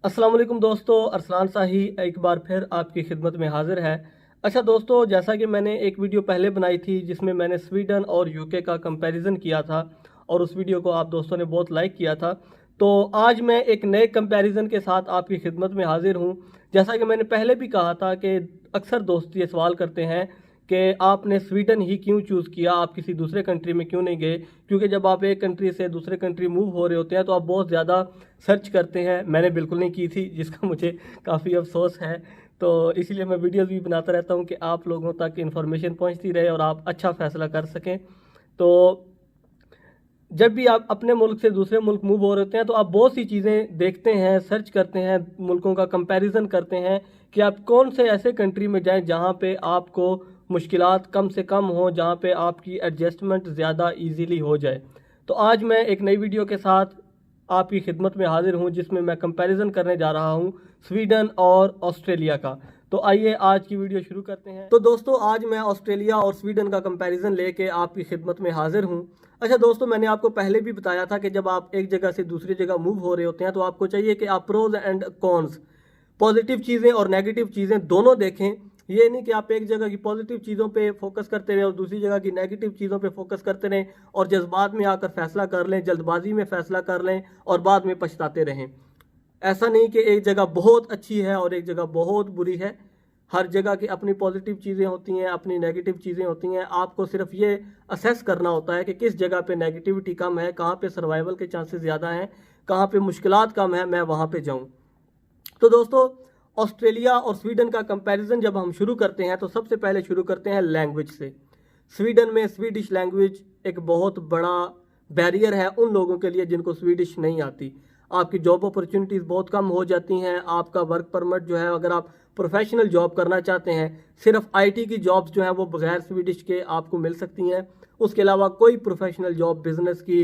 अस्सलाम वालेकुम दोस्तों, अरसलान शाही एक बार फिर आपकी खिदमत में हाजिर है। अच्छा दोस्तों, जैसा कि मैंने एक वीडियो पहले बनाई थी जिसमें मैंने स्वीडन और यूके का कंपैरिजन किया था और उस वीडियो को आप दोस्तों ने बहुत लाइक किया था। तो आज मैं एक नए कंपैरिजन के साथ आपकी खिदमत में हाजिर हूँ। जैसा कि मैंने पहले भी कहा था कि अक्सर दोस्त ये सवाल करते हैं कि आपने स्वीडन ही क्यों चूज़ किया, आप किसी दूसरे कंट्री में क्यों नहीं गए। क्योंकि जब आप एक कंट्री से दूसरे कंट्री मूव हो रहे होते हैं तो आप बहुत ज़्यादा सर्च करते हैं। मैंने बिल्कुल नहीं की थी, जिसका मुझे काफ़ी अफसोस है। तो इसीलिए मैं वीडियोज़ भी बनाता रहता हूँ कि आप लोगों तक इन्फॉर्मेशन पहुँचती रहे और आप अच्छा फ़ैसला कर सकें। तो जब भी आप अपने मुल्क से दूसरे मुल्क मूव हो रहे होते हैं तो आप बहुत सी चीज़ें देखते हैं, सर्च करते हैं, मुल्कों का कंपैरिजन करते हैं कि आप कौन से ऐसे कंट्री में जाएं जहां पे आपको मुश्किलात कम से कम हो, जहां पे आपकी एडजस्टमेंट ज़्यादा इजीली हो जाए। तो आज मैं एक नई वीडियो के साथ आपकी खिदमत में हाजिर हूं जिसमें मैं कंपैरिजन करने जा रहा हूं स्वीडन और ऑस्ट्रेलिया का। तो आइए आज की वीडियो शुरू करते हैं। तो दोस्तों, आज मैं ऑस्ट्रेलिया और स्वीडन का कंपैरिजन लेके आपकी खिदमत में हाजिर हूं। अच्छा दोस्तों, मैंने आपको पहले भी बताया था कि जब आप एक जगह से दूसरी जगह मूव हो रहे होते हैं तो आपको चाहिए कि आप प्रोज एंड कॉन्स, पॉजिटिव चीज़ें और नेगेटिव चीज़ें दोनों देखें। ये नहीं कि आप एक जगह की पॉजिटिव चीज़ों पे फोकस करते रहें और दूसरी जगह की नेगेटिव चीज़ों पे फोकस करते रहें और जज्बात में आकर फैसला कर लें, जल्दबाजी में फैसला कर लें और बाद में पछताते रहें। ऐसा नहीं कि एक जगह बहुत अच्छी है और एक जगह बहुत बुरी है। हर जगह की अपनी पॉजिटिव चीज़ें होती हैं, अपनी नेगेटिव चीज़ें होती हैं। आपको सिर्फ ये असेस करना होता है कि किस जगह पे नेगेटिविटी कम है, कहाँ पे सर्वाइवल के चांसेस ज़्यादा हैं, कहाँ पे मुश्किलात कम है, मैं वहाँ पे जाऊँ। तो दोस्तों, ऑस्ट्रेलिया और स्वीडन का कंपैरिजन जब हम शुरू करते हैं तो सबसे पहले शुरू करते हैं लैंग्वेज से। स्वीडन में स्वीडिश लैंग्वेज एक बहुत बड़ा बैरियर है उन लोगों के लिए जिनको स्वीडिश नहीं आती। आपकी जॉब अपॉर्चुनिटीज़ बहुत कम हो जाती हैं। आपका वर्क परमिट जो है, अगर आप प्रोफेशनल जॉब करना चाहते हैं, सिर्फ आईटी की जॉब्स जो हैं वो बगैर स्वीडिश के आपको मिल सकती हैं। उसके अलावा कोई प्रोफेशनल जॉब, बिजनेस की,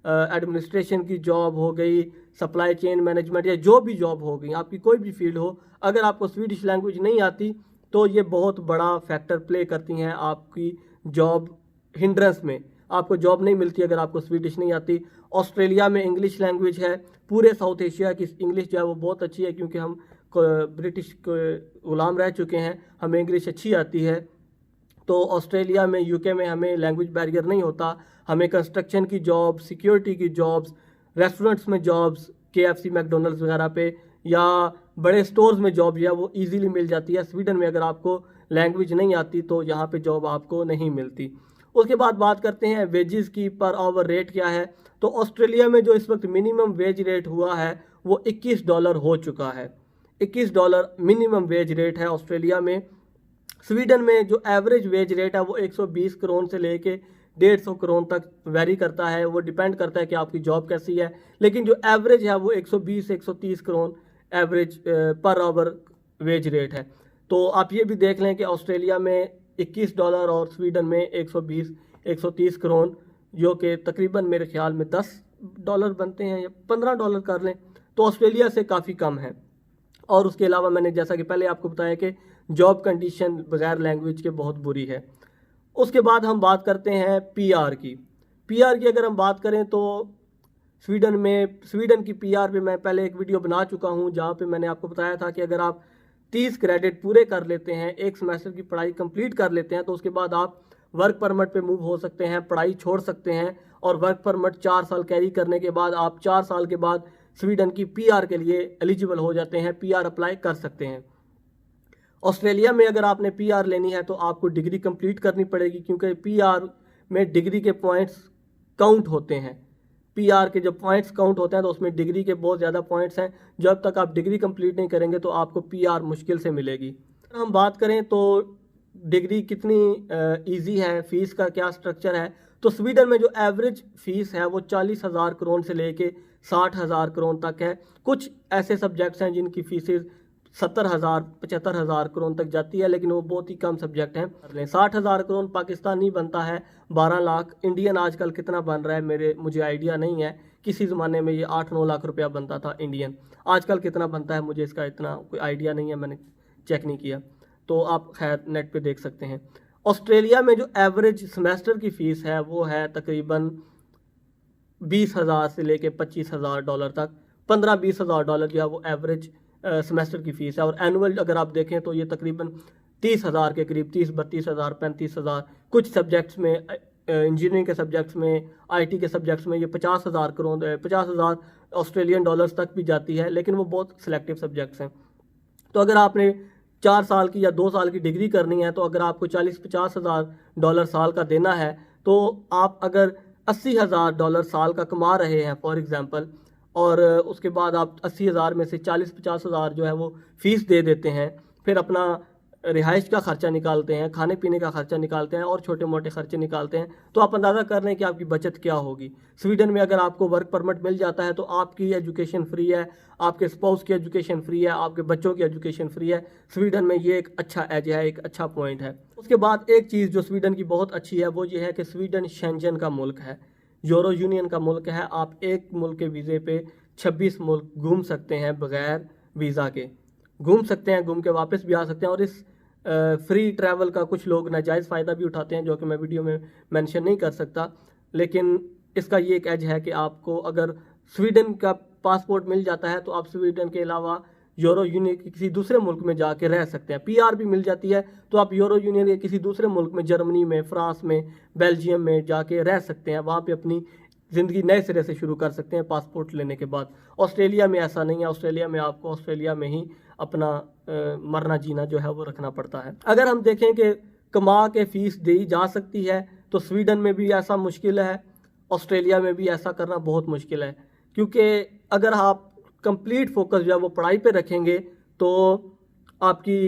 एडमिनिस्ट्रेशन की जॉब हो गई, सप्लाई चेन मैनेजमेंट या जो भी जॉब हो गई, आपकी कोई भी फील्ड हो, अगर आपको स्वीडिश लैंग्वेज नहीं आती तो ये बहुत बड़ा फैक्टर प्ले करती हैं आपकी जॉब हिंड्रेंस में। आपको जॉब नहीं मिलती अगर आपको स्वीडिश नहीं आती। ऑस्ट्रेलिया में इंग्लिश लैंग्वेज है। पूरे साउथ एशिया की इंग्लिश जो है वो बहुत अच्छी है क्योंकि हम ब्रिटिश के ग़ुलाम रह चुके हैं, हमें इंग्लिश अच्छी आती है। तो ऑस्ट्रेलिया में, यूके में हमें लैंग्वेज बैरियर नहीं होता। हमें कंस्ट्रक्शन की जॉब, सिक्योरिटी की जॉब्स, रेस्टोरेंट्स में जॉब्स, केएफसी, मैकडोनल्ड्स वगैरह पे या बड़े स्टोर्स में जॉब जो है वो इजीली मिल जाती है। स्वीडन में अगर आपको लैंग्वेज नहीं आती तो यहाँ पे जॉब आपको नहीं मिलती। उसके बाद बात करते हैं वेजेस की, पर आवर रेट क्या है। तो ऑस्ट्रेलिया में जो इस वक्त मिनिमम वेज रेट हुआ है वो $21 हो चुका है। $21 मिनिमम वेज रेट है ऑस्ट्रेलिया में। स्वीडन में जो एवरेज वेज रेट है वो 120 करोड़ से लेके 150 करोड़ तक वेरी करता है। वो डिपेंड करता है कि आपकी जॉब कैसी है, लेकिन जो एवरेज है वो 120-130 crore average per hour wage rate है। तो आप ये भी देख लें कि ऑस्ट्रेलिया में $21 और स्वीडन में 120-130 करोड़, जो कि तकरीबन मेरे ख्याल में $10 बनते हैं या $15 कर लें, तो ऑस्ट्रेलिया से काफ़ी कम है। और उसके अलावा मैंने जैसा कि पहले आपको बताया कि जॉब कंडीशन बगैर लैंग्वेज के बहुत बुरी है। उसके बाद हम बात करते हैं पीआर की। पीआर की अगर हम बात करें तो स्वीडन की पीआर पे मैं पहले एक वीडियो बना चुका हूं जहां पे मैंने आपको बताया था कि अगर आप 30 क्रेडिट पूरे कर लेते हैं, एक सेमेस्टर की पढ़ाई कंप्लीट कर लेते हैं, तो उसके बाद आप वर्क परमिट पे मूव हो सकते हैं, पढ़ाई छोड़ सकते हैं और वर्क परमिट 4 साल कैरी करने के बाद आप 4 साल के बाद स्वीडन की पीआर के लिए एलिजिबल हो जाते हैं, पीआर अप्लाई कर सकते हैं। ऑस्ट्रेलिया में अगर आपने पीआर लेनी है तो आपको डिग्री कंप्लीट करनी पड़ेगी क्योंकि पीआर में डिग्री के पॉइंट्स काउंट होते हैं। पीआर के जब पॉइंट्स काउंट होते हैं तो उसमें डिग्री के बहुत ज़्यादा पॉइंट्स हैं। जब तक आप डिग्री कंप्लीट नहीं करेंगे तो आपको पीआर मुश्किल से मिलेगी। अगर हम बात करें तो डिग्री कितनी ईजी है, फ़ीस का क्या स्ट्रक्चर है, तो स्वीडन में जो एवरेज फ़ीस है वो 40,000 करोड़ से लेके 60,000 करोड़ तक है। कुछ ऐसे सब्जेक्ट्स हैं जिनकी फ़ीसेस 70,000-75,000 करोड़ तक जाती है, लेकिन वो बहुत ही कम सब्जेक्ट हैं। 60,000 करोड़ पाकिस्तानी बनता है 12 लाख। इंडियन आजकल कितना बन रहा है मुझे आइडिया नहीं है। किसी ज़माने में ये 8-9 लाख रुपया बनता था इंडियन। आजकल कितना बनता है मुझे इसका इतना कोई आइडिया नहीं है, मैंने चेक नहीं किया, तो आप खैर नेट पे देख सकते हैं। ऑस्ट्रेलिया में जो एवरेज सेमेस्टर की फ़ीस है वो है तकरीबन 20,000 से लेके $25,000 तक। 15-20 हज़ार डॉलर जो है वो एवरेज सेमेस्टर की फ़ीस है। और एनुअल अगर आप देखें तो ये तकरीबन 30 हज़ार के करीब, 30-32 हज़ार, 35 हज़ार, कुछ सब्जेक्ट्स में, इंजीनियरिंग के सब्जेक्ट्स में, आईटी के सब्जेक्ट्स में ये 50 हज़ार करोड़, 50 हज़ार ऑस्ट्रेलियन डॉलर्स तक भी जाती है, लेकिन वो बहुत सिलेक्टिव सब्जेक्ट्स हैं। तो अगर आपने 4 साल की या 2 साल की डिग्री करनी है, तो अगर आपको 40-50 हज़ार डॉलर साल का देना है, तो आप अगर 80 हज़ार डॉलर साल का कमा रहे हैं फॉर एग्ज़ाम्पल, और उसके बाद आप 80 हज़ार में से 40-50 हज़ार जो है वो फ़ीस दे देते हैं, फिर अपना रिहाइश का खर्चा निकालते हैं, खाने पीने का खर्चा निकालते हैं और छोटे मोटे खर्चे निकालते हैं, तो आप अंदाज़ा कर रहे हैं कि आपकी बचत क्या होगी। स्वीडन में अगर आपको वर्क परमिट मिल जाता है तो आपकी एजुकेशन फ्री है, आपके स्पाउस की एजुकेशन फ्री है, आपके बच्चों की एजुकेशन फ्री है। स्वीडन में ये एक अच्छा एज है, एक अच्छा पॉइंट है। उसके बाद एक चीज़ जो स्वीडन की बहुत अच्छी है वो ये है कि स्वीडन शेंजन का मुल्क है, यूरो यूनियन का मुल्क है। आप एक मुल्क के वीज़े पे 26 मुल्क घूम सकते हैं, बगैर वीज़ा के घूम सकते हैं, घूम के वापस भी आ सकते हैं। और इस फ्री ट्रैवल का कुछ लोग नाजायज़ फ़ायदा भी उठाते हैं, जो कि मैं वीडियो में मेंशन नहीं कर सकता, लेकिन इसका ये एक एज है कि आपको अगर स्वीडन का पासपोर्ट मिल जाता है तो आप स्वीडन के अलावा यूरो यूनियन के किसी दूसरे मुल्क में जाके रह सकते हैं। पीआर भी मिल जाती है तो आप यूरो यूनियन के किसी दूसरे मुल्क में, जर्मनी में, फ्रांस में, बेल्जियम में जाके रह सकते हैं, वहाँ पे अपनी ज़िंदगी नए सिरे से शुरू कर सकते हैं पासपोर्ट लेने के बाद। ऑस्ट्रेलिया में ऐसा नहीं है। ऑस्ट्रेलिया में आपको ऑस्ट्रेलिया में ही अपना मरना जीना जो है वो रखना पड़ता है। अगर हम देखें कि कमा के फ़ीस दी जा सकती है तो स्वीडन में भी ऐसा मुश्किल है, ऑस्ट्रेलिया में भी ऐसा करना बहुत मुश्किल है, क्योंकि अगर आप कंप्लीट फोकस जो है वो पढ़ाई पे रखेंगे तो आपकी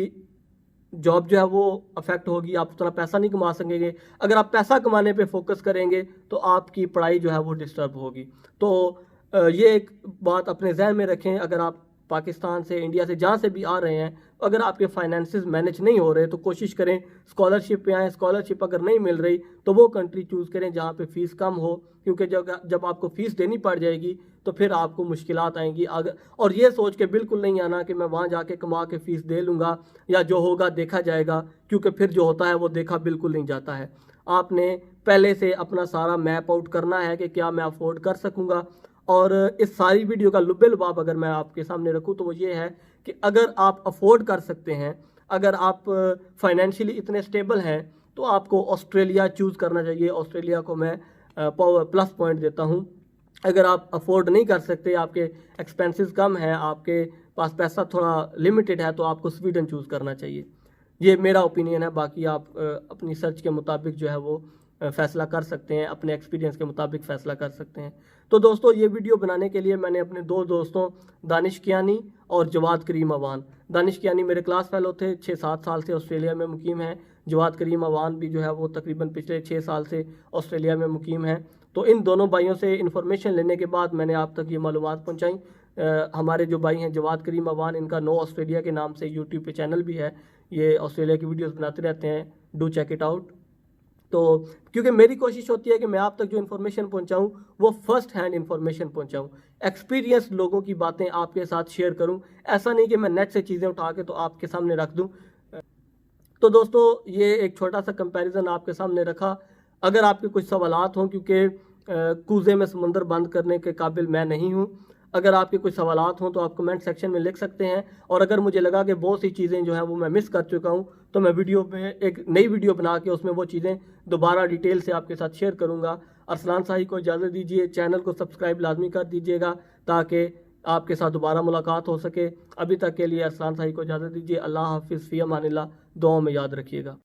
जॉब जो है वो अफेक्ट होगी, आप उतना पैसा नहीं कमा सकेंगे। अगर आप पैसा कमाने पे फोकस करेंगे तो आपकी पढ़ाई जो है वो डिस्टर्ब होगी। तो ये एक बात अपने जहन में रखें। अगर आप पाकिस्तान से, इंडिया से, जहाँ से भी आ रहे हैं, अगर आपके फाइनेंसेस मैनेज नहीं हो रहे तो कोशिश करें स्कॉलरशिप पे आएँ। स्कॉलरशिप अगर नहीं मिल रही तो वो कंट्री चूज़ करें जहाँ पे फ़ीस कम हो, क्योंकि जब आपको फ़ीस देनी पड़ जाएगी तो फिर आपको मुश्किलात आएंगी। अगर और ये सोच के बिल्कुल नहीं आना कि मैं वहाँ जाके कमा के फ़ीस दे लूँगा या जो होगा देखा जाएगा, क्योंकि फिर जो होता है वो देखा बिल्कुल नहीं जाता है। आपने पहले से अपना सारा मैप आउट करना है कि क्या मैं अफोर्ड कर सकूँगा। और इस सारी वीडियो का लुब्बे लुबाब अगर मैं आपके सामने रखूँ तो वो ये है कि अगर आप अफोर्ड कर सकते हैं, अगर आप फाइनेंशियली इतने स्टेबल हैं, तो आपको ऑस्ट्रेलिया चूज़ करना चाहिए। ऑस्ट्रेलिया को मैं प्लस पॉइंट देता हूँ। अगर आप अफोर्ड नहीं कर सकते, आपके एक्सपेंसेस कम हैं, आपके पास पैसा थोड़ा लिमिटेड है, तो आपको स्वीडन चूज़ करना चाहिए। ये मेरा ओपिनियन है। बाकी आप अपनी सर्च के मुताबिक जो है वो फ़ैसला कर सकते हैं, अपने एक्सपीरियंस के मुताबिक फ़ैसला कर सकते हैं। तो दोस्तों, ये वीडियो बनाने के लिए मैंने अपने दो दोस्तों दानिश कियानी और जवाद करीम अवान, दानिश कियानी मेरे क्लास फेलो थे, 6-7 साल से ऑस्ट्रेलिया में मुकीम हैं। जवाद करीम अवान भी जो है वो तकरीबन पिछले 6 साल से ऑस्ट्रेलिया में मुकीम हैं। तो इन दोनों भाइयों से इन्फॉर्मेशन लेने के बाद मैंने आप तक ये मालूमात पहुँचाई। हमारे जो भाई हैं जवाद करीम अवान, इनका नो ऑस्ट्रेलिया के नाम से यूट्यूब पे चैनल भी है, ये ऑस्ट्रेलिया की वीडियोस बनाते रहते हैं, डू चेक इट आउट। तो क्योंकि मेरी कोशिश होती है कि मैं आप तक जो इन्फॉर्मेशन पहुंचाऊं वो फर्स्ट हैंड इन्फॉर्मेशन पहुंचाऊं, एक्सपीरियंस लोगों की बातें आपके साथ शेयर करूं। ऐसा नहीं कि मैं नेट से चीज़ें उठा के तो आपके सामने रख दूं। तो दोस्तों, ये एक छोटा सा कंपैरिजन आपके सामने रखा। अगर आपके कुछ सवालात हों, क्योंकि कूज़े में समुंदर बंद करने के काबिल मैं नहीं हूँ, अगर आपके कुछ सवालात हों तो आप कमेंट सेक्शन में लिख सकते हैं। और अगर मुझे लगा कि बहुत सी चीज़ें जो हैं वो मैं मिस कर चुका हूँ तो मैं वीडियो में एक नई वीडियो बना के उसमें वो चीज़ें दोबारा डिटेल से आपके साथ शेयर करूँगा। अरसलान शाही को इजाज़त दीजिए, चैनल को सब्सक्राइब लाजमी कर दीजिएगा ताकि आपके साथ दोबारा मुलाकात हो सके। अभी तक के लिए अरसलान शाही को इजाज़त दीजिए। अल्लाह हाफिज़, फ़ी अमानिल्लाह, दुआओं में याद रखिएगा।